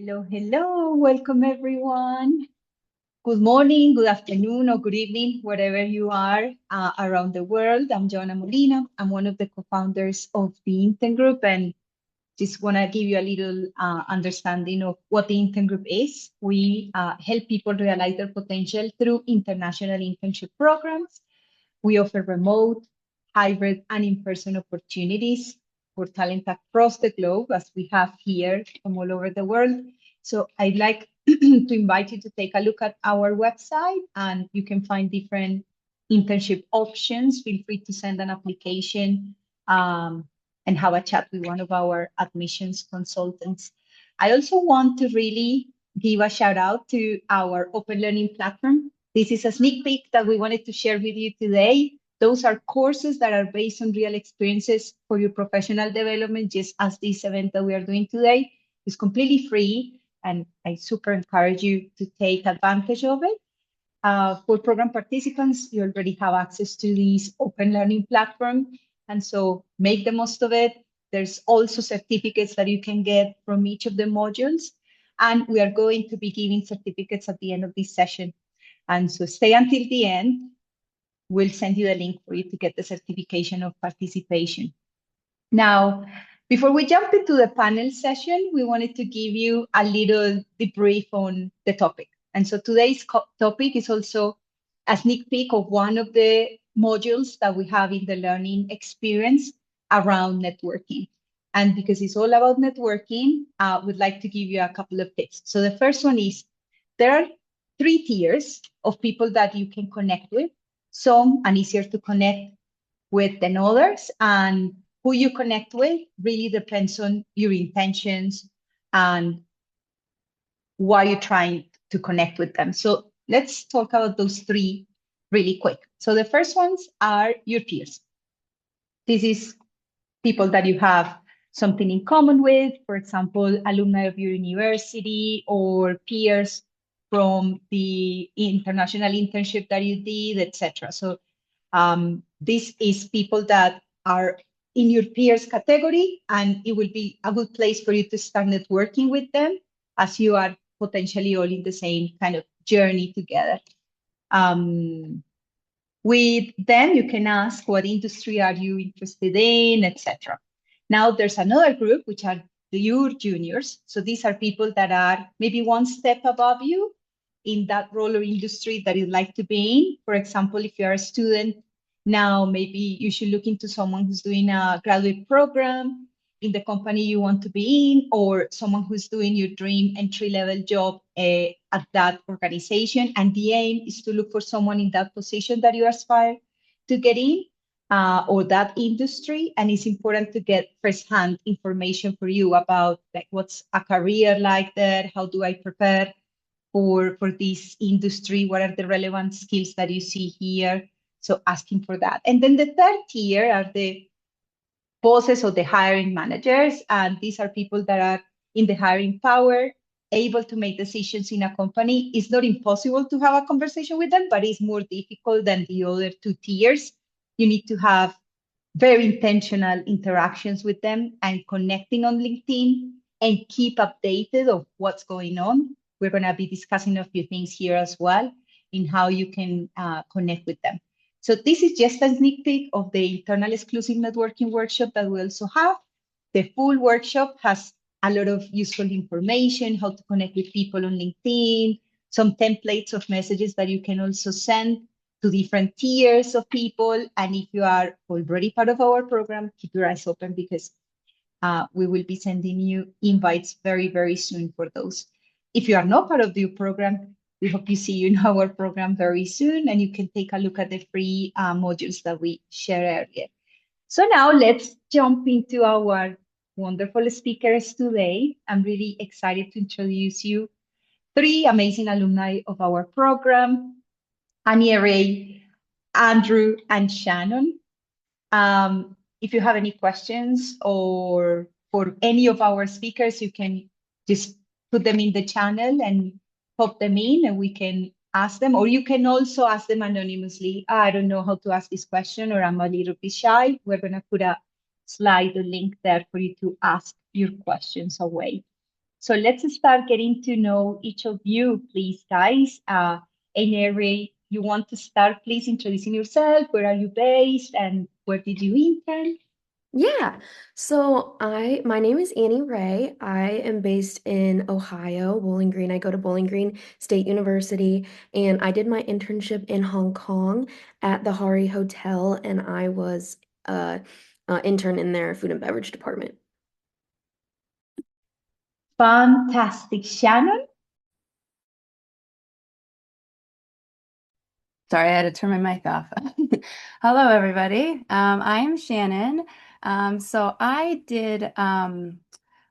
Hello, hello. Welcome, everyone. Good morning, good afternoon, or good evening, wherever you are around the world. I'm Joanna Molina. I'm one of the co-founders of the Intern Group, and just want to give you a little understanding of what the Intern Group is. We help people realize their potential through international internship programs. We offer remote, hybrid, and in-person opportunities for talent across the globe, as we have here from all over the world. So I'd like to invite you to take a look at our website, and you can find different internship options. Feel free to send an application and have a chat with one of our admissions consultants. I also want to really give a shout out to our open learning platform. This is a sneak peek that we wanted to share with you today. Those are courses that are based on real experiences for your professional development, just as this event that we are doing today is completely free. And I super encourage you to take advantage of it. For program participants, you already have access to this open learning platform. And so make the most of it. There's also certificates that you can get from each of the modules. And we are going to be giving certificates at the end of this session. And so stay until the end. We'll send you the link for you to get the certification of participation. Now, before we jump into the panel session, we wanted to give you a little debrief on the topic. And so today's topic is also a sneak peek of one of the modules that we have in the learning experience around networking. And because it's all about networking, we'd like to give you a couple of tips. So the first one is there are 3 tiers of people that you can connect with. Some are easier to connect with than others. And who you connect with really depends on your intentions and why you're trying to connect with them. So let's talk about those 3 really quick. So the first ones are your peers. This is people that you have something in common with, for example, alumni of your university or peers from the international internship that you did, etc. So this is people that are in your peers category, and it will be a good place for you to start networking with them as you are potentially all in the same kind of journey together. With them, you can ask what industry are you interested in, etc. Now there's another group, which are your juniors. So these are people that are maybe one step above you in that role or industry that you'd like to be in. For example, if you're a student now, maybe you should look into someone who's doing a graduate program in the company you want to be in, or someone who's doing your dream entry-level job at that organization. And the aim is to look for someone in that position that you aspire to get in, or that industry. And it's important to get firsthand information for you about like what's a career like there, how do I prepare for this industry, what are the relevant skills that you see here. So asking for that. And then the third tier are the bosses or the hiring managers. And these are people that are in the hiring power, able to make decisions in a company. It's not impossible to have a conversation with them, but it's more difficult than the other 2 tiers. You need to have very intentional interactions with them and connecting on LinkedIn and keep updated of what's going on. We're going to be discussing a few things here as well in how you can connect with them. So this is just a sneak peek of the internal exclusive networking workshop that we also have. The full workshop has a lot of useful information, how to connect with people on LinkedIn, some templates of messages that you can also send to different tiers of people. And if you are already part of our program, keep your eyes open because we will be sending you invites very, very soon for those. If you are not part of the program, we hope you see you in our program very soon, and you can take a look at the free modules that we shared earlier. So now let's jump into our wonderful speakers today. I'm really excited to introduce you 3 amazing alumni of our program, Annie Ray, Andrew, and Shannon. If you have any questions or for any of our speakers, you can just put them in the channel and pop them in and we can ask them, or you can also ask them anonymously. I don't know how to ask this question, or I'm a little bit shy. We're going to put a slide, a link there for you to ask your questions away. So let's start getting to know each of you, please, guys. Ray, you want to start, please, introducing yourself? Where are you based and where did you intern? Yeah. So my name is Annie Ray. I am based in Ohio, Bowling Green. I go to Bowling Green State University, and I did my internship in Hong Kong at the Hari Hotel, and I was intern in their food and beverage department. Fantastic. Shannon? Sorry, I had to turn my mic off. Hello, everybody. I'm Shannon. So I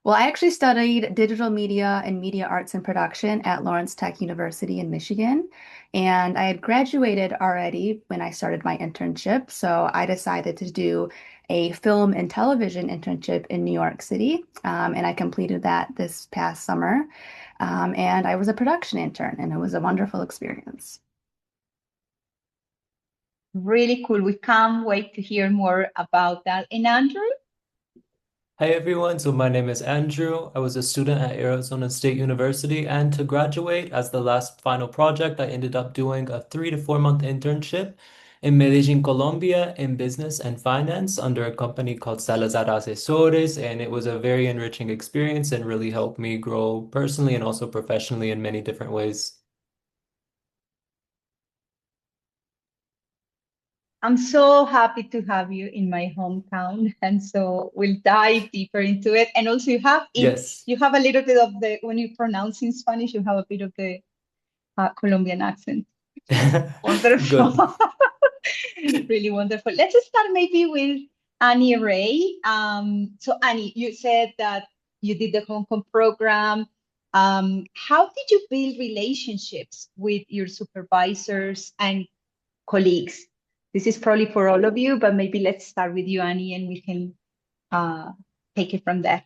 actually studied digital media and media arts and production at Lawrence Tech University in Michigan. And I had graduated already when I started my internship. So I decided to do a film and television internship in New York City. And I completed that this past summer. And I was a production intern, and it was a wonderful experience. Really cool. We can't wait to hear more about that. And Andrew? Hey everyone, so my name is Andrew. I was a student at Arizona State University, and to graduate as the last final project, I ended up doing a 3 to 4 month internship in Medellin, Colombia, in business and finance under a company called Salazar Asesores, and it was a very enriching experience and really helped me grow personally and also professionally in many different ways. I'm so happy to have you in my hometown, and so we'll dive deeper into it. And also, Yes. you have a little bit of the when you pronounce in Spanish, you have a bit of the Colombian accent. Wonderful, Good. really wonderful. Let's start maybe with Annie Ray. So Annie, you said that you did the Hong Kong program. How did you build relationships with your supervisors and colleagues? This is probably for all of you, but maybe let's start with you, Annie, and we can uh, take it from there.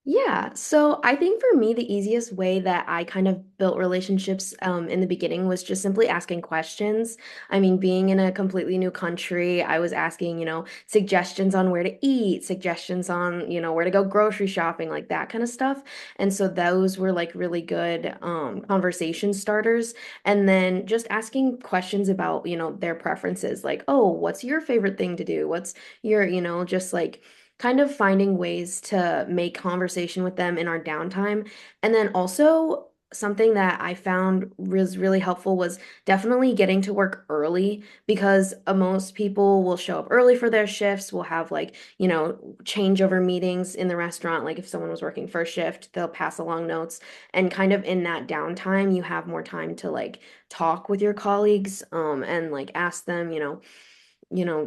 Yeah, so I think for me, the easiest way that I kind of built relationships in the beginning was just simply asking questions. I mean, being in a completely new country, I was asking, suggestions on where to eat, suggestions on, where to go grocery shopping, like that kind of stuff. And so those were like really good conversation starters. And then just asking questions about, their preferences, like, oh, what's your favorite thing to do? What's your, just like, kind of finding ways to make conversation with them in our downtime. And then also something that I found was really helpful was definitely getting to work early because most people will show up early for their shifts. We'll have like, changeover meetings in the restaurant. Like if someone was working first shift, they'll pass along notes. And kind of in that downtime, you have more time to like talk with your colleagues, and like ask them,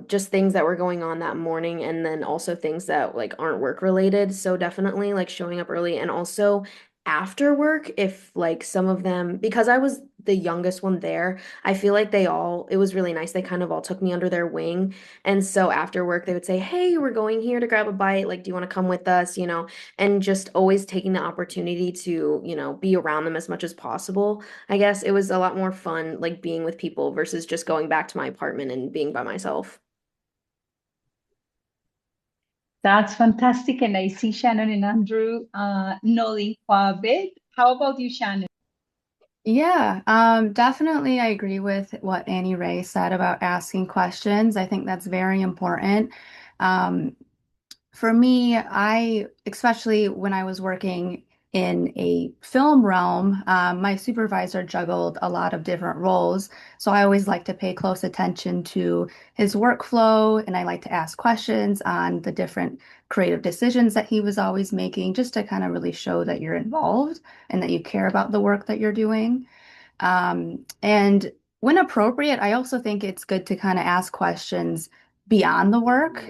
just things that were going on that morning and then also things that like aren't work related. So definitely like showing up early and also after work if like some of them because I was the youngest one there, I feel like it was really nice. They kind of all took me under their wing. And so after work they would say, "Hey, we're going here to grab a bite. Like, do you want to come with us?" And just always taking the opportunity to, be around them as much as possible. I guess it was a lot more fun like being with people versus just going back to my apartment and being by myself. That's fantastic. And I see Shannon and Andrew nodding quite a bit. How about you, Shannon? Yeah, definitely I agree with what Annie Ray said about asking questions. I think that's very important. Um, For me, especially when I was working in a film realm, my supervisor juggled a lot of different roles. So I always like to pay close attention to his workflow and I like to ask questions on the different creative decisions that he was always making, just to kind of really show that you're involved and that you care about the work that you're doing. And when appropriate, I also think it's good to kind of ask questions beyond the work,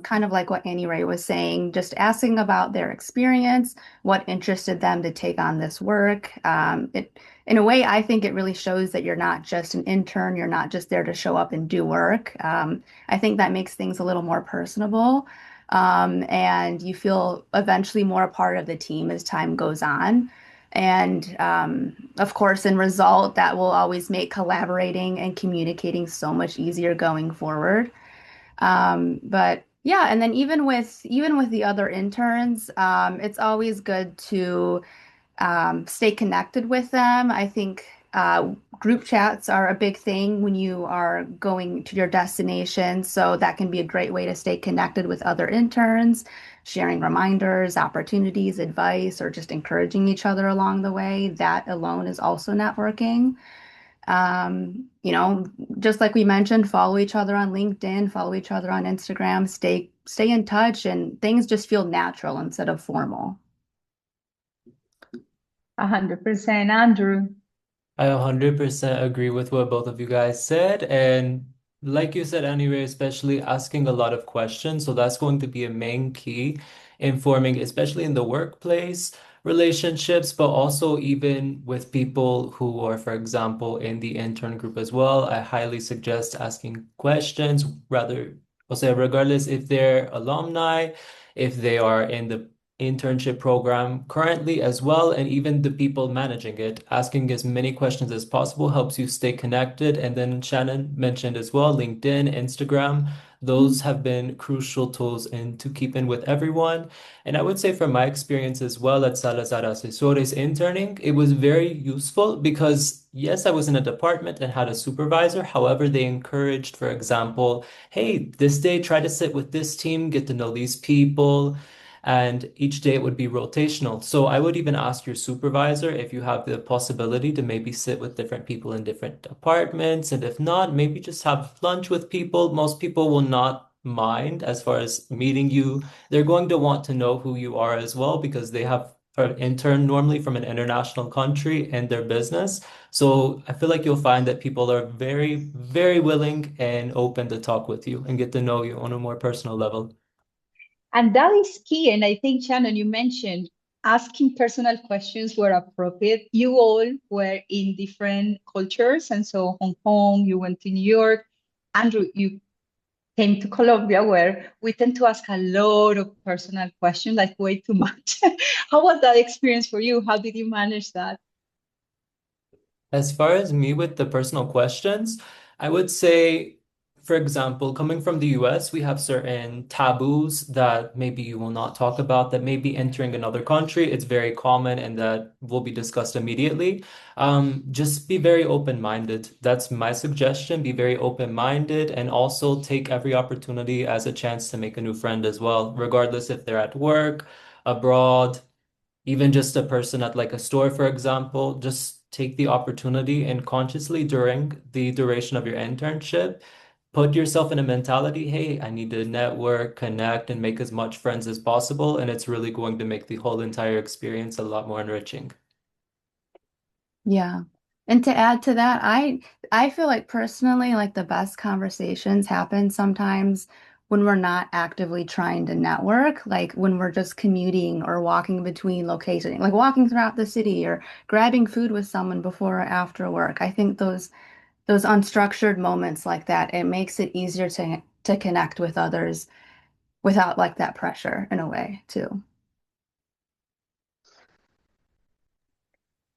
kind of like what Annie Ray was saying, just asking about their experience, what interested them to take on this work. In a way, I think it really shows that you're not just an intern, you're not just there to show up and do work. I think that makes things a little more personable. And you feel eventually more a part of the team as time goes on. And of course, in result, that will always make collaborating and communicating so much easier going forward. But yeah, and then even with the other interns, it's always good to stay connected with them. I think group chats are a big thing when you are going to your destination. So that can be a great way to stay connected with other interns, sharing reminders, opportunities, advice, or just encouraging each other along the way. That alone is also networking. You know, just like we mentioned, follow each other on LinkedIn, follow each other on Instagram, stay in touch, and things just feel natural instead of formal. 100%, Andrew. I 100% agree with what both of you guys said. And like you said, anyway, especially asking a lot of questions. So that's going to be a main key in forming, especially in the workplace relationships, but also even with people who are, for example, in the intern group as well. I highly suggest asking questions, rather, I'll say, regardless if they're alumni, if they are in the internship program currently as well, and even the people managing it. Asking as many questions as possible helps you stay connected. And then Shannon mentioned as well, LinkedIn, Instagram, those have been crucial tools in to keep in with everyone. And I would say from my experience as well at Salazar Asesores interning, it was very useful because yes, I was in a department and had a supervisor. However, they encouraged, for example, hey, this day try to sit with this team, get to know these people, and each day it would be rotational. So I would even ask your supervisor if you have the possibility to maybe sit with different people in different apartments. And if not, maybe just have lunch with people. Most people will not mind as far as meeting you. They're going to want to know who you are as well because they have an intern normally from an international country in their business. So I feel like you'll find that people are very, very willing and open to talk with you and get to know you on a more personal level. And that is key. And I think, Shannon, you mentioned asking personal questions were appropriate. You all were in different cultures. And so Hong Kong, you went to New York. Andrew, you came to Colombia, where we tend to ask a lot of personal questions, like way too much. How was that experience for you? How did you manage that? As far as me with the personal questions, I would say, for example, coming from the US, we have certain taboos that maybe you will not talk about that may be entering another country. It's very common and that will be discussed immediately. Just be very open-minded. That's my suggestion. Be very open-minded and also take every opportunity as a chance to make a new friend as well, regardless if they're at work, abroad, even just a person at like a store, for example, just take the opportunity and consciously during the duration of your internship, put yourself in a mentality, hey, I need to network, connect, and make as much friends as possible. And it's really going to make the whole entire experience a lot more enriching. Yeah. And to add to that, I feel like personally, like the best conversations happen sometimes when we're not actively trying to network, like when we're just commuting or walking between locations, like walking throughout the city or grabbing food with someone before or after work. I think those unstructured moments like that, it makes it easier to connect with others without like that pressure in a way too.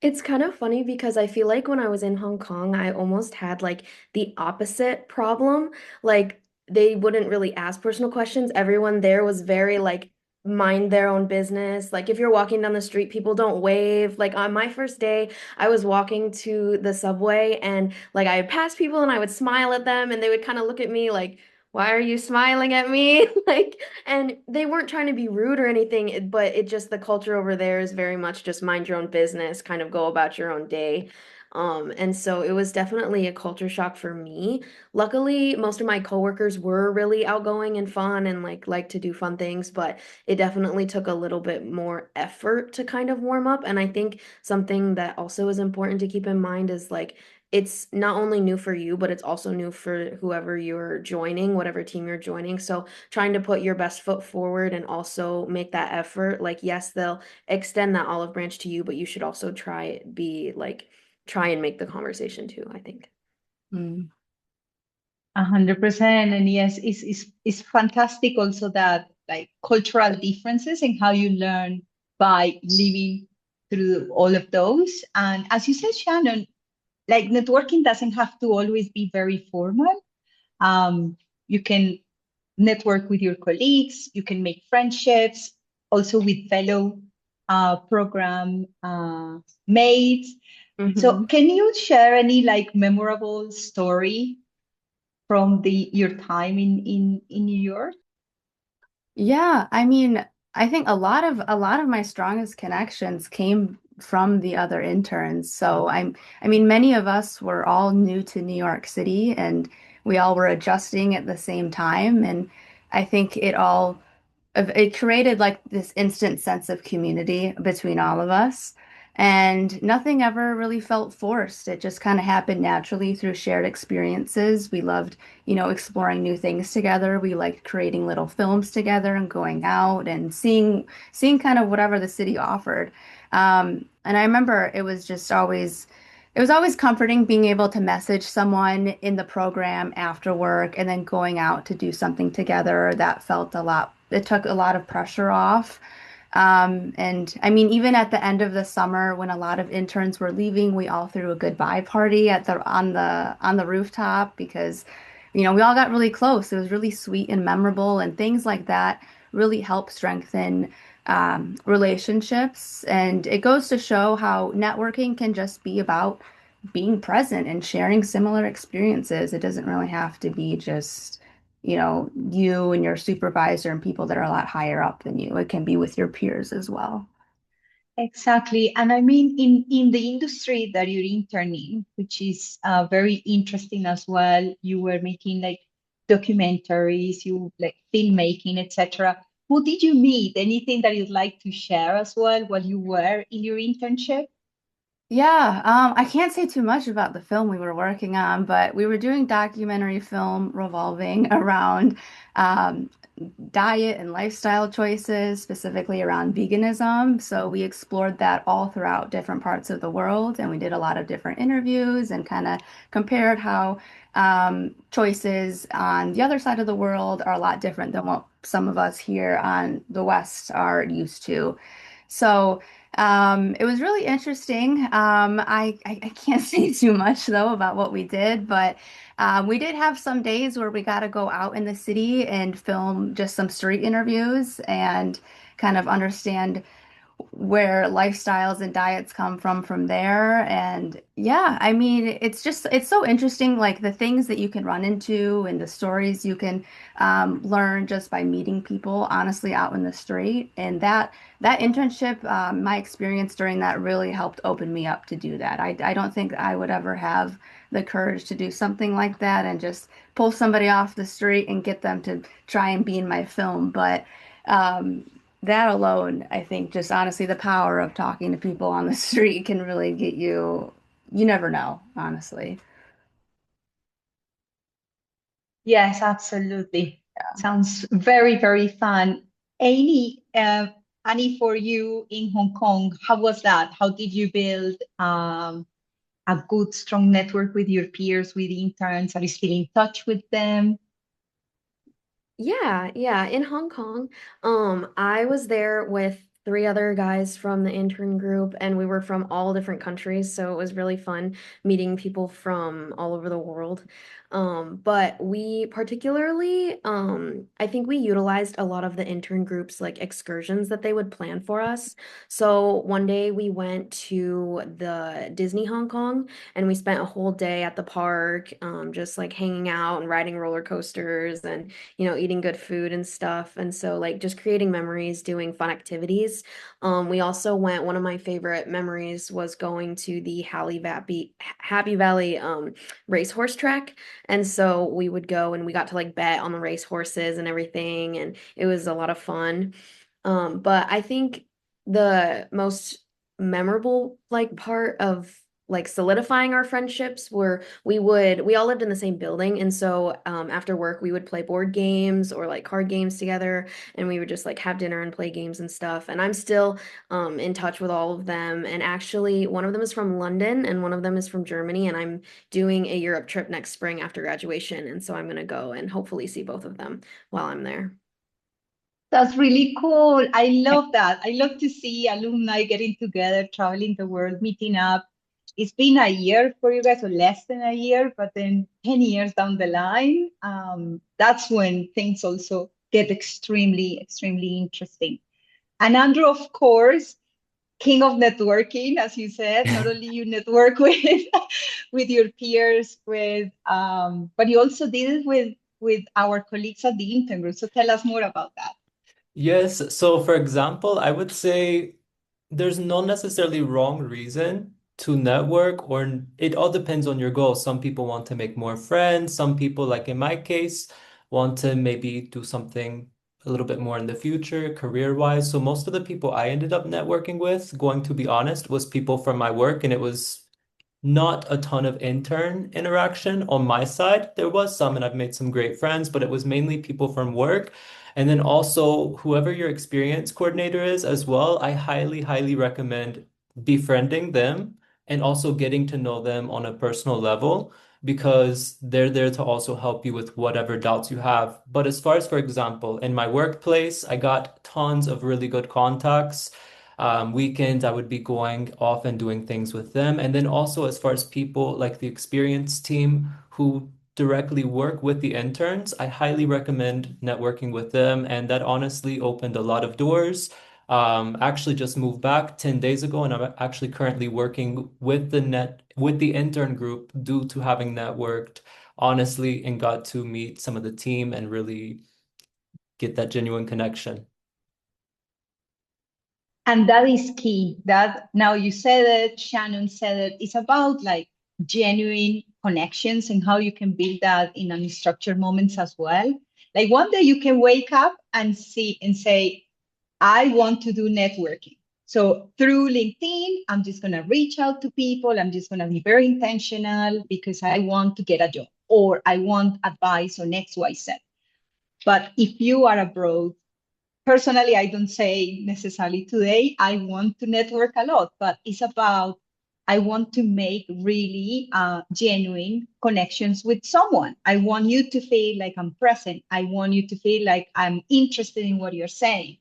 It's kind of funny because I feel like when I was in Hong Kong, I almost had like the opposite problem. Like they wouldn't really ask personal questions. Everyone there was very like mind their own business. Like if you're walking down the street, people don't wave. Like on my first day, I was walking to the subway and like I would pass people and I would smile at them and they would kind of look at me like, why are you smiling at me? Like, and they weren't trying to be rude or anything, but it just the culture over there is very much just mind your own business, kind of go about your own day. And so it was definitely a culture shock for me. Luckily, most of my coworkers were really outgoing and fun and like to do fun things, but it definitely took a little bit more effort to kind of warm up. And I think something that also is important to keep in mind is like it's not only new for you, but it's also new for whoever you're joining, whatever team you're joining. So trying to put your best foot forward and also make that effort. Like, yes, they'll extend that olive branch to you, but you should also try and make the conversation too, I think. Mm. 100%. And yes, it's fantastic also that like cultural differences and how you learn by living through all of those. And as you said, Shannon, like networking doesn't have to always be very formal. You can network with your colleagues, you can make friendships, also with fellow program mates. So Mhm. can you share any like memorable story from your time in New York? Yeah, I mean, I think a lot of my strongest connections came from the other interns. I mean, many of us were all new to New York City and we all were adjusting at the same time. And I think it created like this instant sense of community between all of us. And nothing ever really felt forced. It just kind of happened naturally through shared experiences. We loved, exploring new things together. We liked creating little films together and going out and seeing kind of whatever the city offered. And I remember it was always comforting being able to message someone in the program after work and then going out to do something together. It took a lot of pressure off. And I mean, even at the end of the summer, when a lot of interns were leaving, we all threw a goodbye party on the rooftop because, we all got really close. It was really sweet and memorable, and things like that really help strengthen relationships. And it goes to show how networking can just be about being present and sharing similar experiences. It doesn't really have to be just, you and your supervisor and people that are a lot higher up than you. It can be with your peers as well. Exactly. And I mean, in the industry that you're interning, which is very interesting as well, you were making like documentaries, you like filmmaking, etc. Who did you meet? Anything that you'd like to share as well while you were in your internship? Yeah, I can't say too much about the film we were working on, but we were doing documentary film revolving around um, diet and lifestyle choices, specifically around veganism. So we explored that all throughout different parts of the world, and we did a lot of different interviews and kind of compared how choices on the other side of the world are a lot different than what some of us here on the West are used to. So it was really interesting. I can't say too much though about what we did, but we did have some days where we got to go out in the city and film just some street interviews and kind of understand where lifestyles and diets come from there. And yeah, I mean, it's so interesting, like the things that you can run into and the stories you can learn just by meeting people honestly out in the street. And that internship, my experience during that really helped open me up to do that. I don't think I would ever have the courage to do something like that and just pull somebody off the street and get them to try and be in my film. But that alone, I think, just honestly, the power of talking to people on the street can really get you, you never know, honestly. Yes, absolutely. Sounds very, very fun. Annie, for you in Hong Kong, how was that? How did you build a good, strong network with your peers, with interns? Are you still in touch with them? Yeah, yeah. In Hong Kong, I was there with three other guys from the intern group, and we were from all different countries, so it was really fun meeting people from all over the world. But we particularly, I think we utilized a lot of the intern groups like excursions that they would plan for us. So one day we went to the Disney Hong Kong, and we spent a whole day at the park, just like hanging out and riding roller coasters and eating good food and stuff. And so like just creating memories, doing fun activities. We also went, one of my favorite memories was going to the Happy Valley racehorse track. And so we would go and we got to like bet on the race horses and everything. And it was a lot of fun. But I think the most memorable like part of like solidifying our friendships were we all lived in the same building, and so after work we would play board games or like card games together, and we would just like have dinner and play games and stuff. And I'm still in touch with all of them, and actually one of them is from London and one of them is from Germany, and I'm doing a Europe trip next spring after graduation, and so I'm gonna go and hopefully see both of them while I'm there. That's really cool. I love that. I love to see alumni getting together, traveling the world, meeting up. It's been a year for you guys, or less than a year, but then 10 years down the line, that's when things also get extremely, extremely interesting. And Andrew, of course, king of networking, as you said. Not only you network with with your peers, but you also did it with our colleagues at the intern group. So tell us more about that. Yes, so for example, I would say there's no necessarily wrong reason to network, or it all depends on your goals. Some people want to make more friends, some people, like in my case, want to maybe do something a little bit more in the future, career-wise. So most of the people I ended up networking with, going to be honest, was people from my work, and it was not a ton of intern interaction on my side. There was some, and I've made some great friends, but it was mainly people from work. And then also, whoever your experience coordinator is as well, I highly, highly recommend befriending them and also getting to know them on a personal level because they're there to also help you with whatever doubts you have. But as far as, for example, in my workplace, I got tons of really good contacts. Weekends, I would be going off and doing things with them. And then also, as far as people like the experienced team who directly work with the interns, I highly recommend networking with them. And that honestly opened a lot of doors. Actually just moved back 10 days ago, and I'm actually currently working with the intern group due to having networked honestly and got to meet some of the team and really get that genuine connection. And that is key. That now you said it, Shannon said it. It's about like genuine connections and how you can build that in unstructured moments as well. Like one day you can wake up and see and say, I want to do networking. So through LinkedIn, I'm just going to reach out to people. I'm just going to be very intentional because I want to get a job or I want advice on XYZ. But if you are abroad, personally, I don't say necessarily today, I want to network a lot, but it's about I want to make really genuine connections with someone. I want you to feel like I'm present. I want you to feel like I'm interested in what you're saying.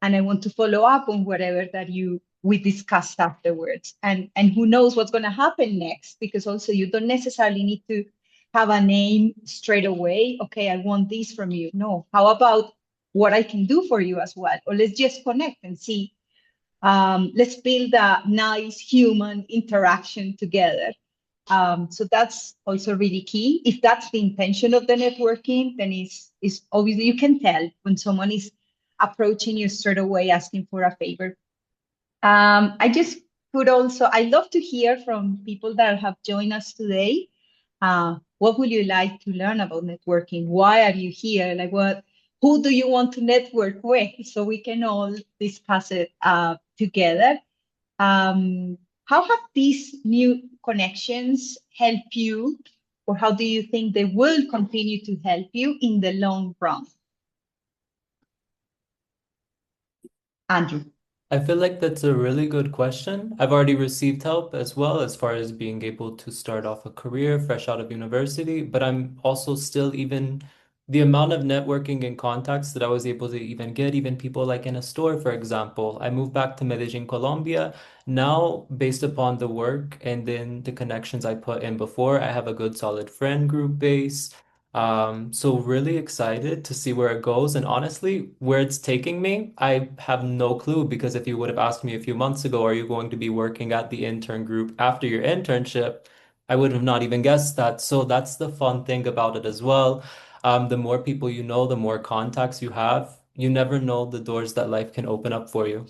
And I want to follow up on whatever that we discussed afterwards. And who knows what's going to happen next? Because also you don't necessarily need to have a name straight away. Okay, I want this from you. No, how about what I can do for you as well? Or let's just connect and see. Let's build a nice human interaction together. So that's also really key. If that's the intention of the networking, then it's obviously you can tell when someone is approaching you straight away asking for a favor. I just could also, I love to hear from people that have joined us today. What would you like to learn about networking? Why are you here? Like who do you want to network with? So we can all discuss it together. Um, how have these new connections help you, or how do you think they will continue to help you in the long run? Andrew. I feel like that's a really good question. I've already received help as well as far as being able to start off a career fresh out of university, but I'm also still even the amount of networking and contacts that I was able to even get, even people like in a store, for example. I moved back to Medellin, Colombia. Now, based upon the work and then the connections I put in before, I have a good solid friend group base. So really excited to see where it goes. And honestly, where it's taking me, I have no clue because if you would have asked me a few months ago, are you going to be working at the intern group after your internship? I would have not even guessed that. So that's the fun thing about it as well. The more people you know, the more contacts you have. You never know the doors that life can open up for you.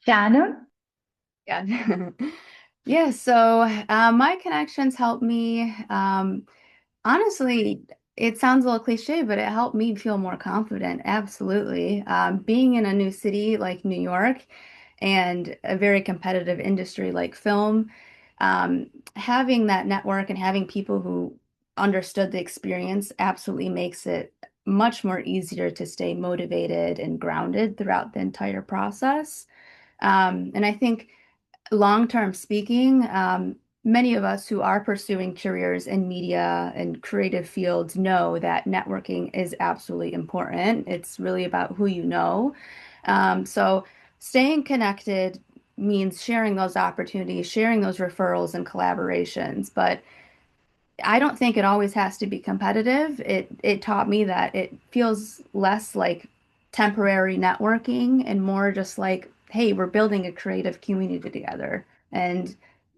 Shannon? Yeah. Yeah, so my connections help me. Honestly, it sounds a little cliche, but it helped me feel more confident. Absolutely. Being in a new city like New York and a very competitive industry like film, having that network and having people who understood the experience absolutely makes it much more easier to stay motivated and grounded throughout the entire process. And I think long-term speaking, many of us who are pursuing careers in media and creative fields know that networking is absolutely important. It's really about who you know. So staying connected means sharing those opportunities, sharing those referrals and collaborations. But I don't think it always has to be competitive. It taught me that it feels less like temporary networking and more just like, hey, we're building a creative community together. And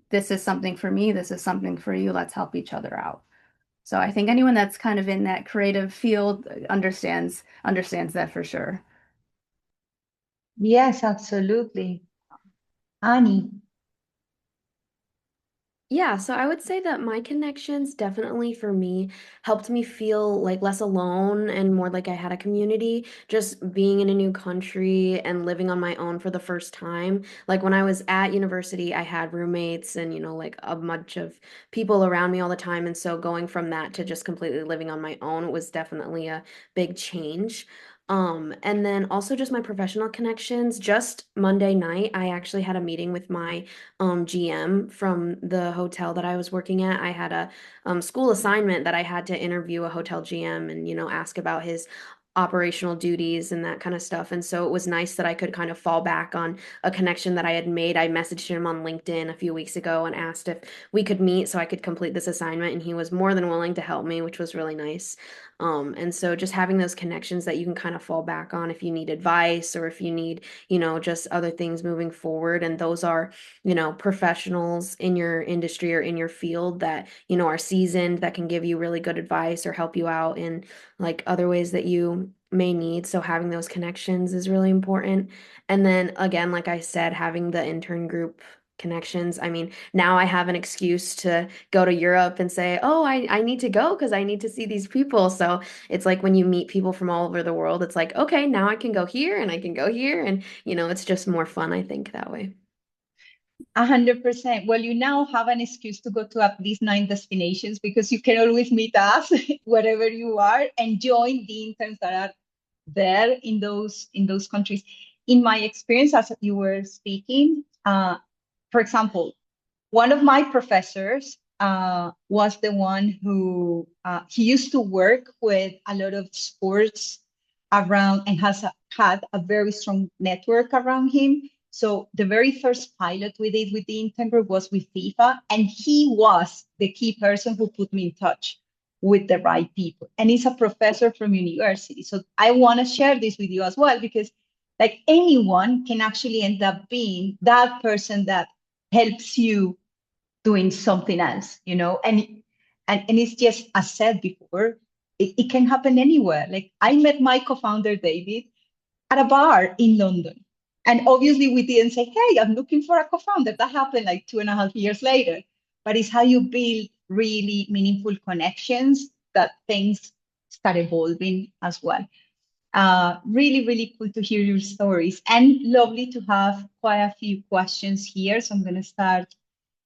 this is something for me, this is something for you. Let's help each other out. So I think anyone that's kind of in that creative field understands that for sure. Yes, absolutely. Annie. Yeah, so I would say that my connections definitely for me helped me feel like less alone and more like I had a community. Just being in a new country and living on my own for the first time. Like when I was at university, I had roommates and, like a bunch of people around me all the time. And so going from that to just completely living on my own was definitely a big change. And then also just my professional connections. Just Monday night, I actually had a meeting with my GM from the hotel that I was working at. I had a school assignment that I had to interview a hotel GM and, ask about his operational duties and that kind of stuff. And so it was nice that I could kind of fall back on a connection that I had made. I messaged him on LinkedIn a few weeks ago and asked if we could meet so I could complete this assignment. And he was more than willing to help me, which was really nice. And so just having those connections that you can kind of fall back on if you need advice or if you need, just other things moving forward. And those are professionals in your industry or in your field that, are seasoned that can give you really good advice or help you out in like other ways that you may need. So having those connections is really important. And then again, like I said, having the intern group connections. I mean, now I have an excuse to go to Europe and say, oh, I need to go because I need to see these people. So it's like when you meet people from all over the world, it's like, okay, now I can go here and I can go here. And, it's just more fun, I think, that way. 100%. Well, you now have an excuse to go to at least 9 destinations because you can always meet us wherever you are and join the interns that are there in those countries. In my experience, as you were speaking, for example, one of my professors was the one who he used to work with a lot of sports around and had a very strong network around him. So the very first pilot we did with the intern group was with FIFA, and he was the key person who put me in touch with the right people. And he's a professor from university. So I want to share this with you as well, because like anyone can actually end up being that person that helps you doing something else, and it's just as said before, it can happen anywhere. Like I met my co-founder David at a bar in London. And obviously we didn't say, hey, I'm looking for a co-founder. That happened like 2.5 years later. But it's how you build really meaningful connections that things start evolving as well. Really, really cool to hear your stories and lovely to have quite a few questions here. So I'm going to start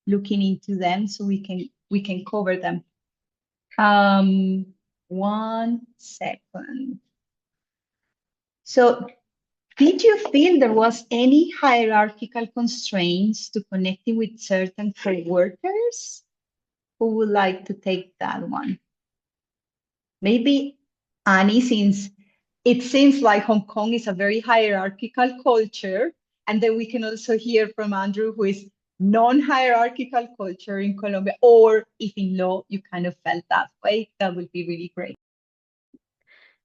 looking into them so we can cover them. 1 second. So did you feel there was any hierarchical constraints to connecting with certain coworkers? Who would like to take that one? Maybe Annie, since it seems like Hong Kong is a very hierarchical culture. And then we can also hear from Andrew, who is non-hierarchical culture in Colombia, or if in law you kind of felt that way, that would be really great.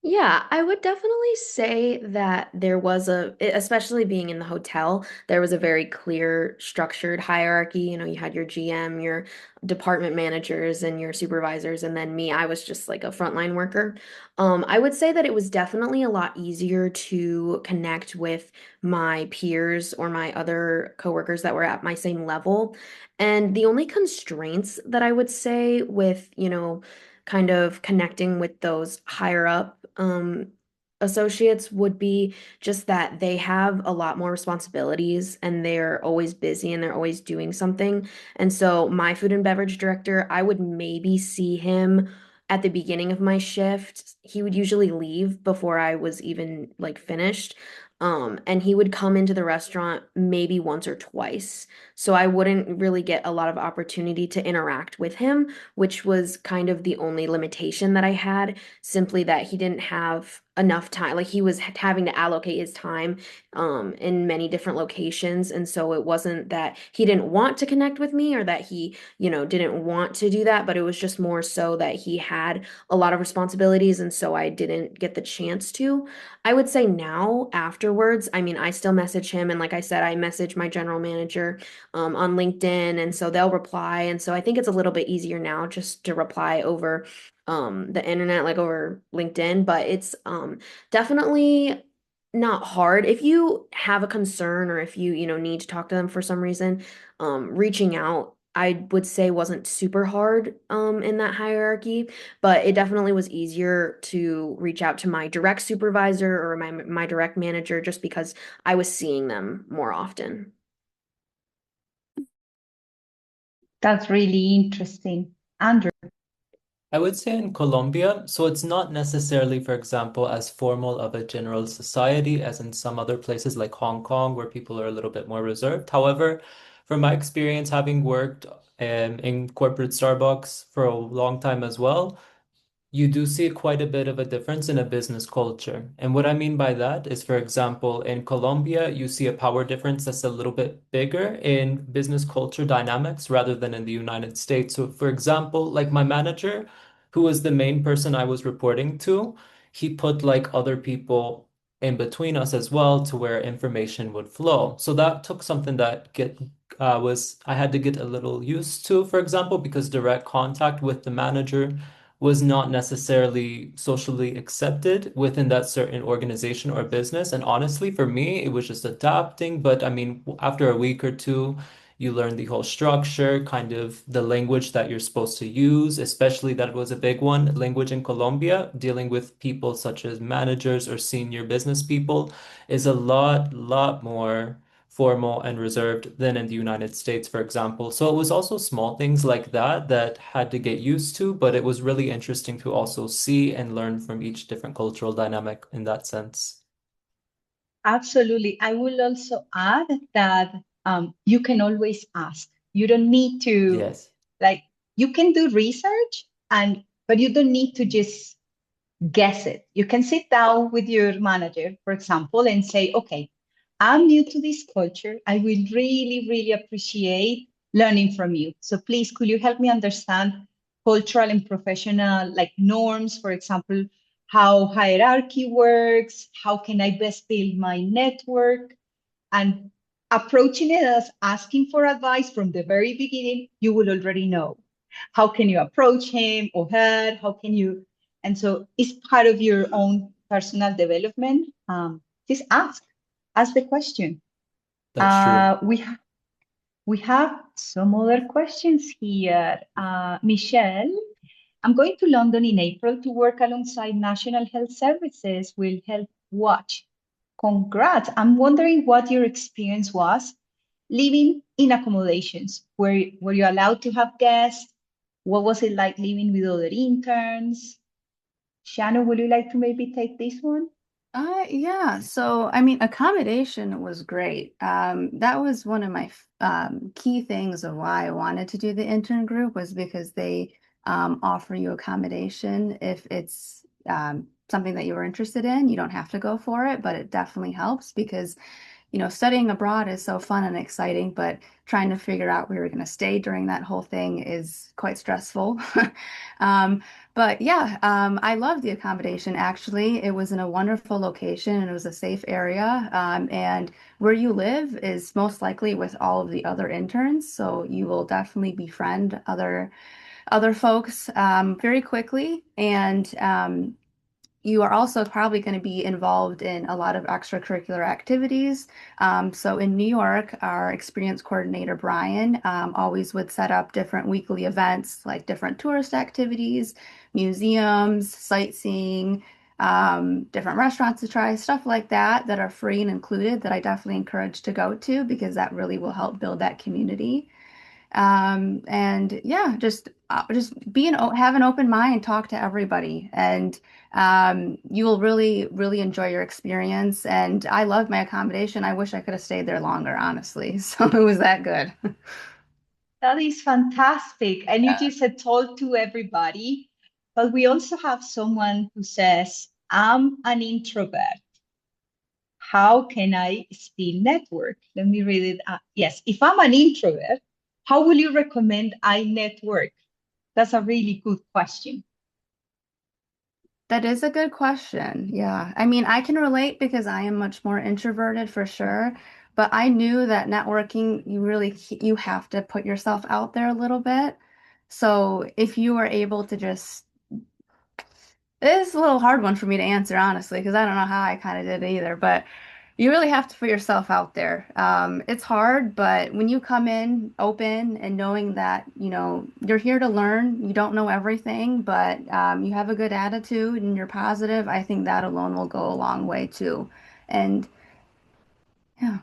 Yeah, I would definitely say that there was especially being in the hotel, there was a very clear, structured hierarchy. You had your GM, your department managers, and your supervisors, and then me, I was just like a frontline worker. I would say that it was definitely a lot easier to connect with my peers or my other coworkers that were at my same level. And the only constraints that I would say with, kind of connecting with those higher up associates would be just that they have a lot more responsibilities and they're always busy and they're always doing something. And so my food and beverage director, I would maybe see him at the beginning of my shift. He would usually leave before I was even like finished. And he would come into the restaurant maybe once or twice. So I wouldn't really get a lot of opportunity to interact with him, which was kind of the only limitation that I had, simply that he didn't have enough time. Like he was having to allocate his time in many different locations. And so it wasn't that he didn't want to connect with me or that he, didn't want to do that, but it was just more so that he had a lot of responsibilities. And so I didn't get the chance to. I would say now afterwards, I mean, I still message him. And like I said, I message my general manager on LinkedIn. And so they'll reply. And so I think it's a little bit easier now just to reply over the internet, like over LinkedIn, but it's definitely not hard. If you have a concern or if you need to talk to them for some reason, reaching out, I would say wasn't super hard in that hierarchy, but it definitely was easier to reach out to my direct supervisor or my direct manager just because I was seeing them more often. That's really interesting. Andrew. I would say in Colombia, so it's not necessarily, for example, as formal of a general society as in some other places like Hong Kong, where people are a little bit more reserved. However, from my experience, having worked in corporate Starbucks for a long time as well, you do see quite a bit of a difference in a business culture. And what I mean by that is, for example, in Colombia, you see a power difference that's a little bit bigger in business culture dynamics rather than in the United States. So, for example, like my manager, who was the main person I was reporting to, he put like other people in between us as well to where information would flow. So that took something that get was I had to get a little used to, for example, because direct contact with the manager was not necessarily socially accepted within that certain organization or business. And honestly, for me, it was just adapting. But I mean, after a week or two, you learn the whole structure, kind of the language that you're supposed to use, especially that was a big one, language in Colombia, dealing with people such as managers or senior business people is a lot more formal and reserved than in the United States, for example. So it was also small things like that that had to get used to, but it was really interesting to also see and learn from each different cultural dynamic in that sense. Absolutely. I will also add that you can always ask. You don't need to, Yes, like, you can do research but you don't need to just guess it. You can sit down with your manager, for example, and say, okay, I'm new to this culture. I will really, really appreciate learning from you. So please, could you help me understand cultural and professional like norms, for example, how hierarchy works, how can I best build my network? And approaching it as asking for advice from the very beginning, you will already know. How can you approach him or her? How can you? And so it's part of your own personal development. Just ask the question. that's true. We have some other questions here. Michelle, I'm going to London in April to work alongside National Health Services. Will help watch. Congrats. I'm wondering what your experience was living in accommodations. Were you allowed to have guests? What was it like living with other interns? Shannon, would you like to maybe take this one? Yeah. So, I mean, accommodation was great. That was one of my key things of why I wanted to do the intern group was because they offer you accommodation if it's something that you were interested in. You don't have to go for it, but it definitely helps because studying abroad is so fun and exciting, but trying to figure out where we're going to stay during that whole thing is quite stressful. But yeah, I love the accommodation actually. It was in a wonderful location and it was a safe area. And where you live is most likely with all of the other interns, so you will definitely befriend other folks very quickly. And you are also probably going to be involved in a lot of extracurricular activities. So in New York, our experience coordinator, Brian, always would set up different weekly events like different tourist activities, museums, sightseeing, different restaurants to try, stuff like that that are free and included that I definitely encourage to go to because that really will help build that community. And yeah, just have an open mind, talk to everybody, and you will really enjoy your experience. And I love my accommodation. I wish I could have stayed there longer, honestly. So it was that good. That is fantastic. And you just had told to everybody, but we also have someone who says, I'm an introvert. How can I still network? Let me read it. Yes, if I'm an introvert, how will you recommend I network? That's a really good question. That is a good question. Yeah. I mean, I can relate because I am much more introverted for sure, but I knew that networking, you have to put yourself out there a little bit. So if you are able to just it's a little hard one for me to answer, honestly, because I don't know how I kind of did it either. But you really have to put yourself out there. It's hard, but when you come in open and knowing that, you're here to learn, you don't know everything, but you have a good attitude and you're positive, I think that alone will go a long way too. And yeah,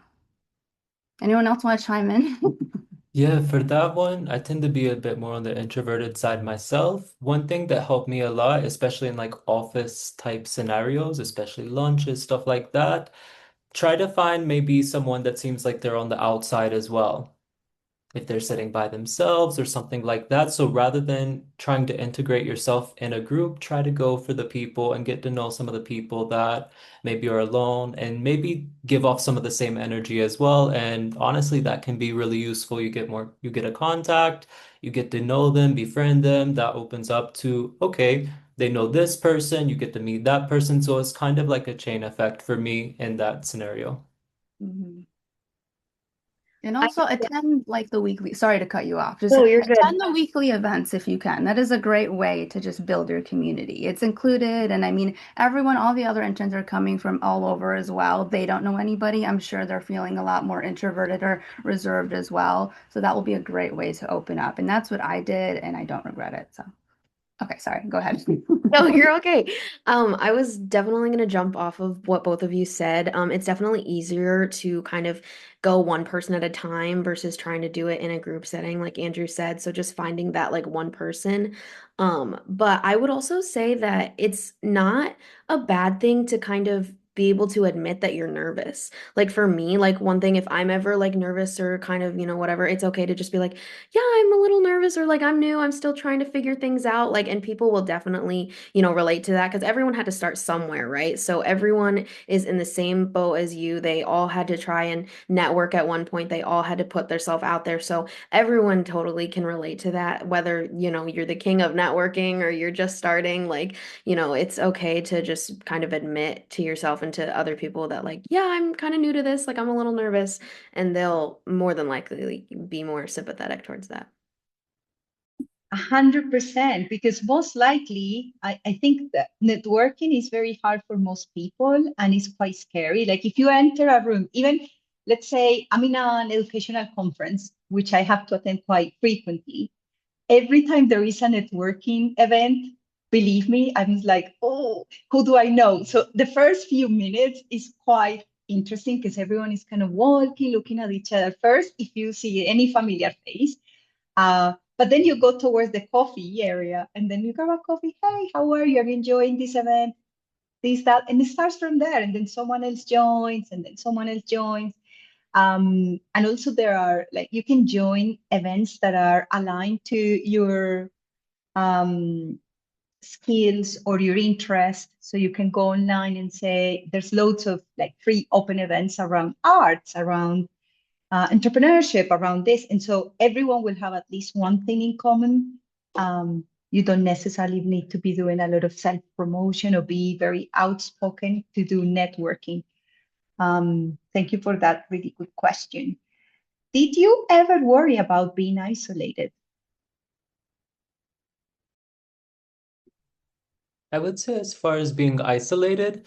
anyone else want to chime in? Yeah, for that one, I tend to be a bit more on the introverted side myself. One thing that helped me a lot, especially in like office type scenarios, especially lunches, stuff like that, try to find maybe someone that seems like they're on the outside as well, if they're sitting by themselves or something like that. So rather than trying to integrate yourself in a group, try to go for the people and get to know some of the people that maybe are alone and maybe give off some of the same energy as well. And honestly, that can be really useful. You get a contact, you get to know them, befriend them. That opens up to, okay, they know this person, you get to meet that person. So it's kind of like a chain effect for me in that scenario. Mhm. And I, also attend like the weekly, sorry to cut you off, just oh, you're good. attend the weekly events if you can. That is a great way to just build your community. It's included. And I mean, everyone, all the other interns are coming from all over as well. They don't know anybody. I'm sure they're feeling a lot more introverted or reserved as well. So that will be a great way to open up. And that's what I did, and I don't regret it. So, okay, sorry, go ahead. No, you're okay. I was definitely going to jump off of what both of you said. It's definitely easier to kind of go one person at a time versus trying to do it in a group setting, like Andrew said. So just finding that like one person. But I would also say that it's not a bad thing to kind of be able to admit that you're nervous. Like for me, like one thing, if I'm ever like nervous or kind of, whatever, it's okay to just be like, yeah, I'm a little nervous or like I'm new, I'm still trying to figure things out. Like, and people will definitely relate to that because everyone had to start somewhere, right? So everyone is in the same boat as you. They all had to try and network at one point. They all had to put themselves out there. So everyone totally can relate to that, whether, you're the king of networking or you're just starting, like, it's okay to just kind of admit to yourself and to other people that like, yeah, I'm kind of new to this, like I'm a little nervous, and they'll more than likely be more sympathetic towards that. 100%, because most likely, I think that networking is very hard for most people and it's quite scary. Like if you enter a room, even let's say I'm in an educational conference, which I have to attend quite frequently. Every time there is a networking event, believe me, I'm like, oh, who do I know? So the first few minutes is quite interesting because everyone is kind of walking, looking at each other first, if you see any familiar face. But then you go towards the coffee area and then you grab a coffee. Hey, how are you? Are you enjoying this event? This, that, and it starts from there. And then someone else joins, and then someone else joins. And also there are like you can join events that are aligned to your skills or your interest. So you can go online and say there's loads of like free open events around arts, around entrepreneurship, around this. And so everyone will have at least one thing in common. You don't necessarily need to be doing a lot of self promotion or be very outspoken to do networking. Thank you for that really good question. Did you ever worry about being isolated? I would say, as far as being isolated,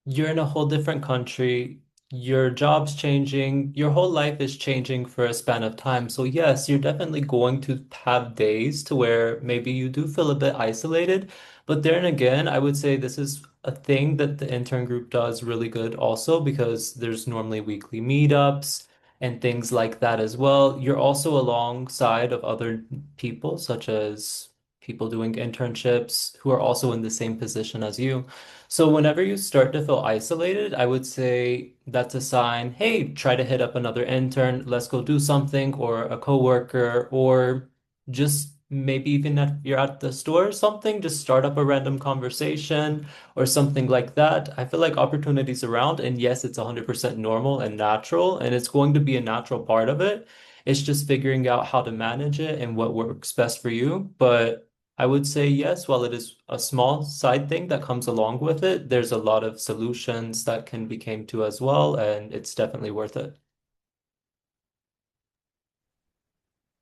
you're in a whole different country. Your job's changing. Your whole life is changing for a span of time. So yes, you're definitely going to have days to where maybe you do feel a bit isolated. But then again, I would say this is a thing that the intern group does really good also because there's normally weekly meetups and things like that as well. You're also alongside of other people, such as people doing internships who are also in the same position as you. So whenever you start to feel isolated, I would say that's a sign, hey, try to hit up another intern, let's go do something, or a coworker, or just maybe even if you're at the store or something, just start up a random conversation or something like that. I feel like opportunities around, and yes, it's 100% normal and natural, and it's going to be a natural part of it. It's just figuring out how to manage it and what works best for you. But I would say yes, while it is a small side thing that comes along with it, there's a lot of solutions that can be came to as well, and it's definitely worth it.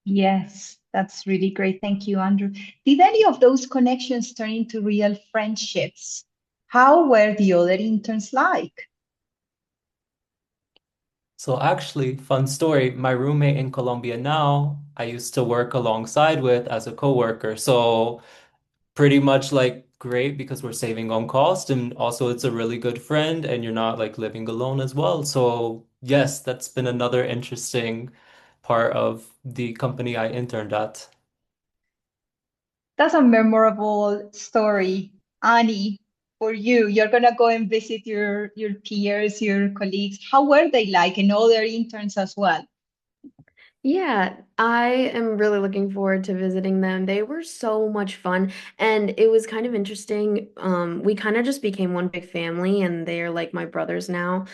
Yes, that's really great. Thank you, Andrew. Did any of those connections turn into real friendships? How were the other interns like? So actually, fun story, my roommate in Colombia now, I used to work alongside with as a coworker. So pretty much like great because we're saving on cost and also it's a really good friend and you're not like living alone as well. So yes, that's been another interesting part of the company I interned at. That's a memorable story, Annie, for you. You're gonna go and visit your peers, your colleagues. How were they like, and other interns as well? Yeah, I am really looking forward to visiting them. They were so much fun, and it was kind of interesting. We kind of just became one big family, and they're like my brothers now.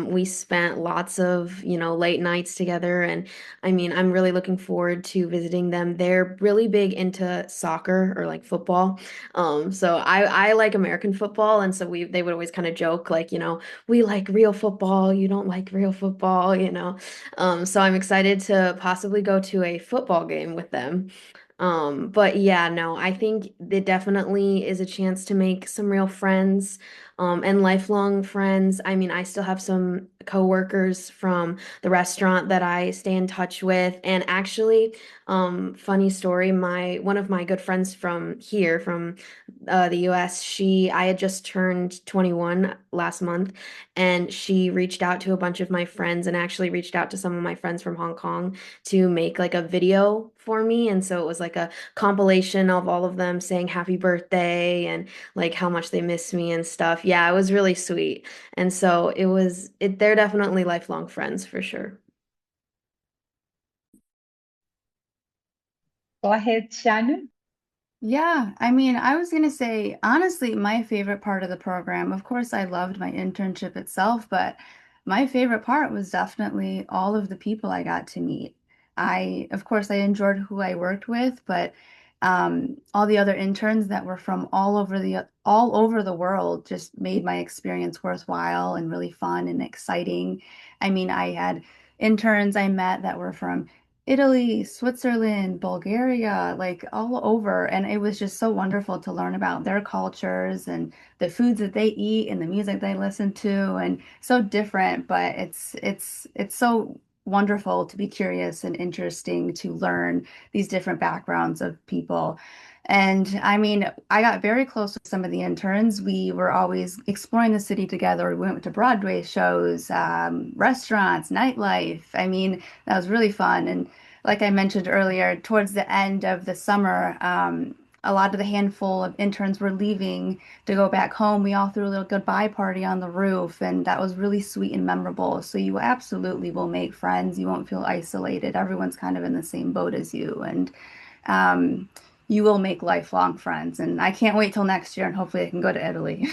We spent lots of, late nights together, and I mean, I'm really looking forward to visiting them. They're really big into soccer or like football. So I like American football, and so they would always kind of joke like, we like real football, you don't like real football. So I'm excited to possibly go to a football game with them. But yeah, no, I think it definitely is a chance to make some real friends, and lifelong friends. I mean, I still have some coworkers from the restaurant that I stay in touch with. And actually, funny story, one of my good friends from here, from the US, I had just turned 21 last month, and she reached out to a bunch of my friends and actually reached out to some of my friends from Hong Kong to make like a video for me. And so it was like a compilation of all of them saying happy birthday and like how much they miss me and stuff. Yeah, it was really sweet. And so they're definitely lifelong friends for sure. Go ahead, Shannon. Yeah, I mean, I was gonna say, honestly, my favorite part of the program, of course, I loved my internship itself, but my favorite part was definitely all of the people I got to meet. Of course, I enjoyed who I worked with, but all the other interns that were from all over the world just made my experience worthwhile and really fun and exciting. I mean, I had interns I met that were from Italy, Switzerland, Bulgaria, like all over. And it was just so wonderful to learn about their cultures and the foods that they eat and the music they listen to. And so different, but it's so wonderful to be curious and interesting to learn these different backgrounds of people. And I mean, I got very close with some of the interns. We were always exploring the city together. We went to Broadway shows, restaurants, nightlife. I mean, that was really fun. And like I mentioned earlier, towards the end of the summer, a lot of the handful of interns were leaving to go back home. We all threw a little goodbye party on the roof, and that was really sweet and memorable. So you absolutely will make friends. You won't feel isolated. Everyone's kind of in the same boat as you, and um, you will make lifelong friends. And I can't wait till next year, and hopefully I can go to Italy.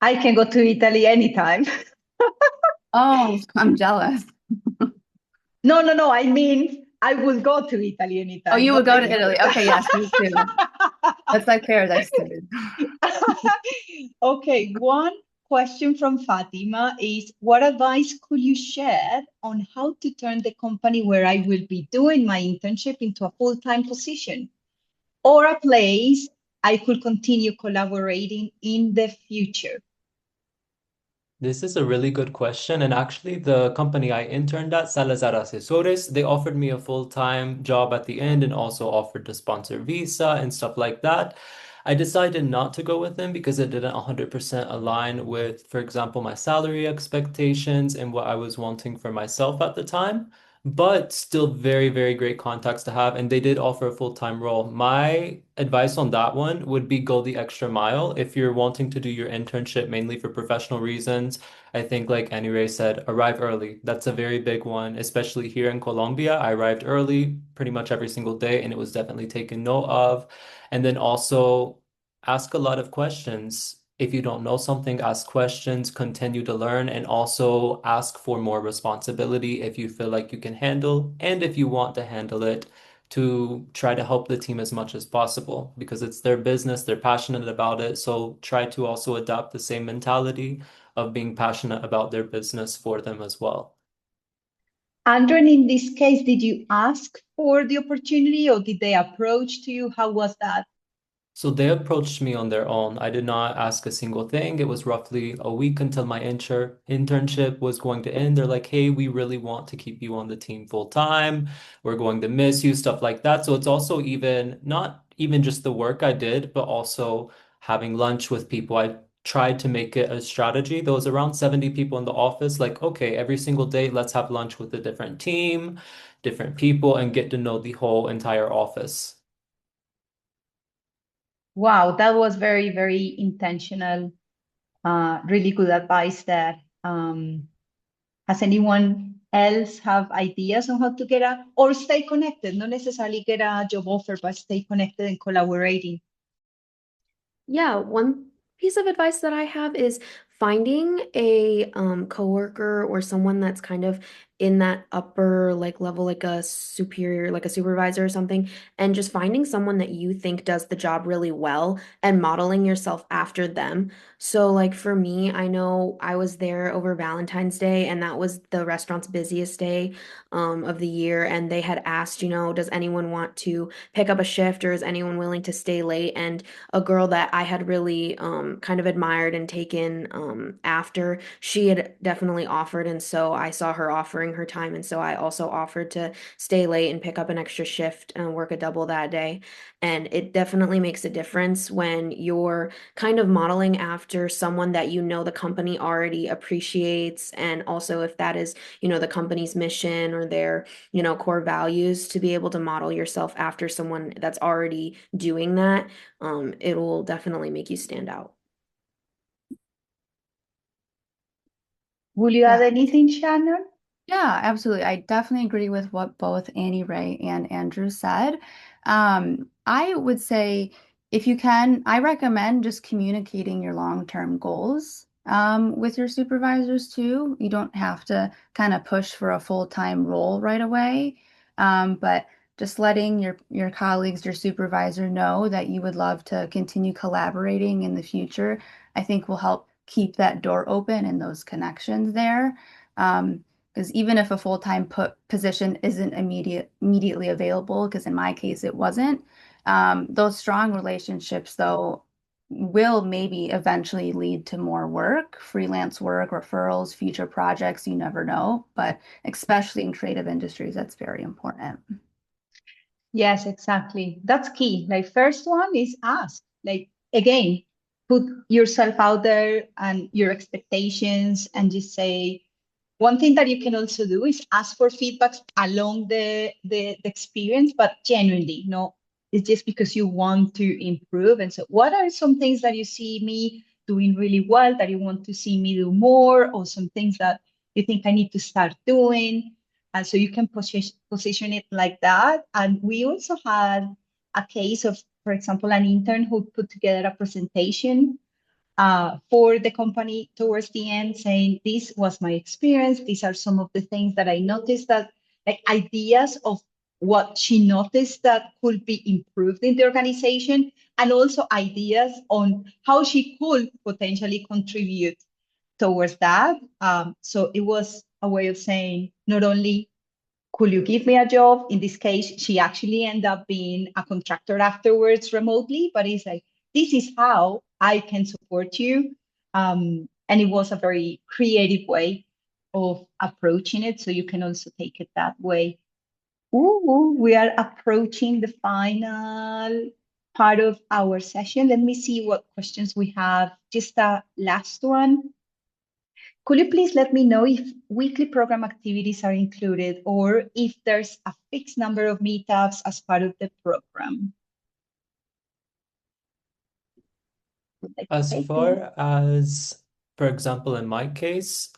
I can go to Italy anytime. Oh, I'm jealous. No, no, no. I mean, I will go to Italy Oh, anytime, you would not go to anymore. Italy. Okay, yes, me too. That's like paradise food. Okay, one question from Fatima is, what advice could you share on how to turn the company where I will be doing my internship into a full-time position or a place I could continue collaborating in the future? This is a really good question. And actually, the company I interned at, Salazar Asesores, they offered me a full-time job at the end and also offered to sponsor visa and stuff like that. I decided not to go with them because it didn't 100% align with, for example, my salary expectations and what I was wanting for myself at the time. but still very, very great contacts to have. And they did offer a full-time role. My advice on that one would be go the extra mile. If you're wanting to do your internship mainly for professional reasons, I think like Annie Ray said, arrive early. That's a very big one, especially here in Colombia. I arrived early pretty much every single day, and it was definitely taken note of. And then also ask a lot of questions. If you don't know something, ask questions, continue to learn, and also ask for more responsibility if you feel like you can handle, and if you want to handle it, to try to help the team as much as possible because it's their business, they're passionate about it. So try to also adopt the same mentality of being passionate about their business for them as well. Andrew, in this case, did you ask for the opportunity or did they approach to you? How was that? So they approached me on their own. I did not ask a single thing. It was roughly a week until my internship was going to end. They're like, hey, we really want to keep you on the team full time. We're going to miss you, stuff like that. So it's also even not even just the work I did, but also having lunch with people. I tried to make it a strategy. There was around 70 people in the office. Like, okay, every single day, let's have lunch with a different team, different people, and get to know the whole entire office. Wow, that was very, very intentional. Really good advice there. Has anyone else have ideas on how to get a or stay connected? Not necessarily get a job offer, but stay connected and collaborating. Yeah, one piece of advice that I have is finding a coworker or someone that's kind of in that upper like level, like a superior, like a supervisor or something, and just finding someone that you think does the job really well and modeling yourself after them. So like for me, I know I was there over Valentine's Day and that was the restaurant's busiest day of the year, and they had asked, does anyone want to pick up a shift or is anyone willing to stay late? And a girl that I had really kind of admired and taken after. She had definitely offered, and so I saw her offering her time, and so I also offered to stay late and pick up an extra shift and work a double that day. And it definitely makes a difference when you're kind of modeling after someone that the company already appreciates, and also if that is, the company's mission or their, core values, to be able to model yourself after someone that's already doing that, it will definitely make you stand out. Will you add Yeah. anything, Shannon? Yeah, absolutely. I definitely agree with what both Annie Ray and Andrew said. I would say if you can, I recommend just communicating your long-term goals with your supervisors too. You don't have to kind of push for a full-time role right away, but just letting your colleagues, your supervisor know that you would love to continue collaborating in the future, I think will help keep that door open and those connections there. Because even if a full-time position isn't immediately available, because in my case it wasn't, those strong relationships though will maybe eventually lead to more work, freelance work, referrals, future projects, you never know. But especially in creative industries, that's very important. Yes, exactly. That's key. Like first one is ask. Like again, put yourself out there and your expectations and just say, one thing that you can also do is ask for feedbacks along the experience, but genuinely, no, it's just because you want to improve. And so, what are some things that you see me doing really well that you want to see me do more, or some things that you think I need to start doing? And so you can position it like that. And we also had a case of, for example, an intern who put together a presentation for the company towards the end, saying, this was my experience. These are some of the things that I noticed, that like ideas of what she noticed that could be improved in the organization, and also ideas on how she could potentially contribute towards that. So it was a way of saying, not only could you give me a job? In this case, she actually ended up being a contractor afterwards remotely, but it's like, this is how I can support you. And it was a very creative way of approaching it. So you can also take it that way. Ooh, we are approaching the final part of our session. Let me see what questions we have. Just a last one. Could you please let me know if weekly program activities are included or if there's a fixed number of meetups as part of the program? Like, As take it. far as, for example, in my case,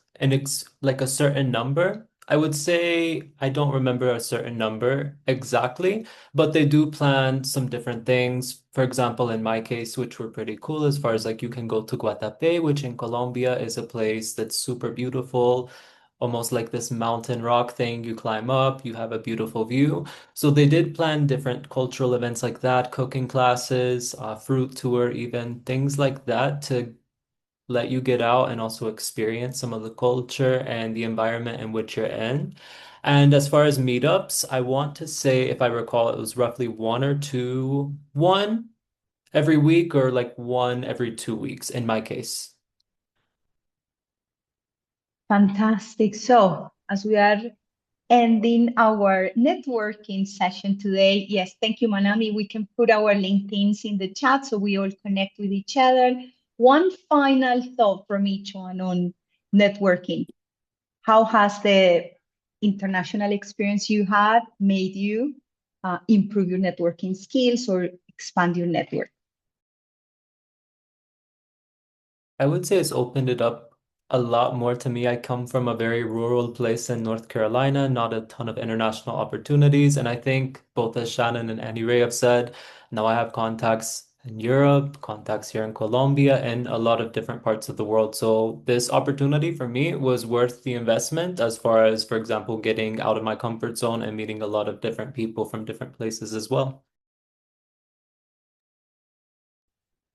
like a certain number, I would say I don't remember a certain number exactly, but they do plan some different things. For example, in my case, which were pretty cool, as far as like you can go to Guatapé, which in Colombia is a place that's super beautiful, almost like this mountain rock thing. You climb up, you have a beautiful view. So they did plan different cultural events like that, cooking classes, fruit tour, even things like that to let you get out and also experience some of the culture and the environment in which you're in. And as far as meetups, I want to say, if I recall, it was roughly one every week or like one every 2 weeks in my case. Fantastic. So, as we are ending our networking session today, yes, thank you, Manami. We can put our LinkedIns in the chat so we all connect with each other. One final thought from each one on networking. How has the international experience you had made you improve your networking skills or expand your network? I would say it's opened it up a lot more to me. I come from a very rural place in North Carolina, not a ton of international opportunities. And I think both as Shannon and Annie Ray have said, now I have contacts in Europe, contacts here in Colombia, and a lot of different parts of the world. So this opportunity for me was worth the investment as far as, for example, getting out of my comfort zone and meeting a lot of different people from different places as well.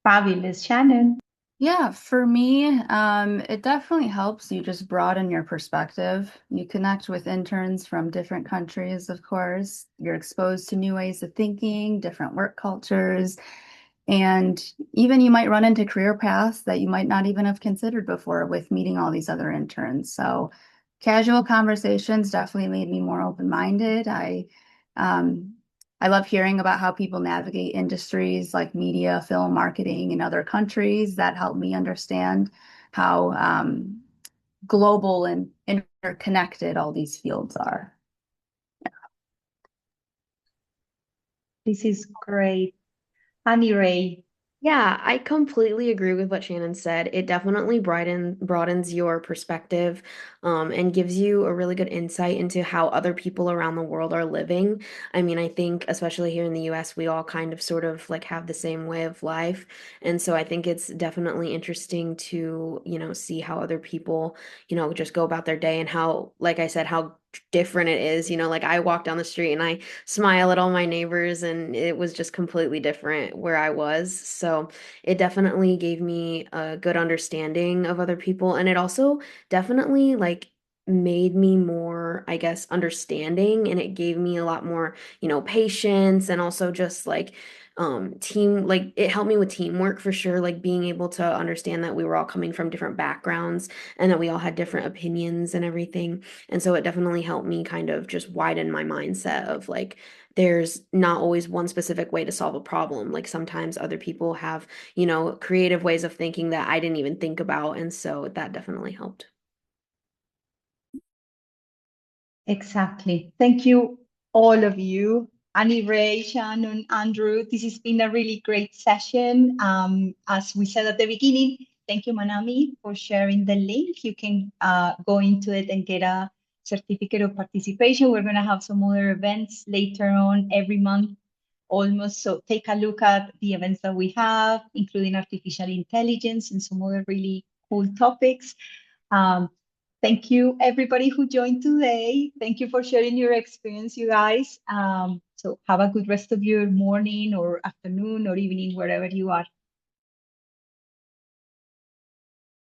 Fabulous, Shannon. Yeah, for me, it definitely helps you just broaden your perspective. You connect with interns from different countries, of course. You're exposed to new ways of thinking, different work cultures, and even you might run into career paths that you might not even have considered before with meeting all these other interns. So casual conversations definitely made me more open-minded. Um, I love hearing about how people navigate industries like media, film, marketing in other countries. That help me understand how global and interconnected all these fields are. This is great. Annie Ray, Yeah, I completely agree with what Shannon said. It definitely broadens your perspective, and gives you a really good insight into how other people around the world are living. I mean, I think especially here in the US, we all kind of sort of like have the same way of life. And so I think it's definitely interesting to, see how other people, just go about their day and how, like I said, how different it is. Like I walk down the street and I smile at all my neighbors, and it was just completely different where I was. So it definitely gave me a good understanding of other people, and it also definitely like made me more, I guess, understanding, and it gave me a lot more, patience, and also just like team, like it helped me with teamwork for sure, like being able to understand that we were all coming from different backgrounds and that we all had different opinions and everything. And so it definitely helped me kind of just widen my mindset of like, there's not always one specific way to solve a problem. Like sometimes other people have, creative ways of thinking that I didn't even think about. And so that definitely helped. exactly. Thank you, all of you. Annie Ray, Shannon, Andrew, this has been a really great session. As we said at the beginning, thank you, Manami, for sharing the link. You can go into it and get a certificate of participation. We're going to have some other events later on every month almost. So take a look at the events that we have, including artificial intelligence and some other really cool topics. Um, Thank you, everybody who joined today. Thank you for sharing your experience, you guys. So have a good rest of your morning or afternoon or evening, wherever you are.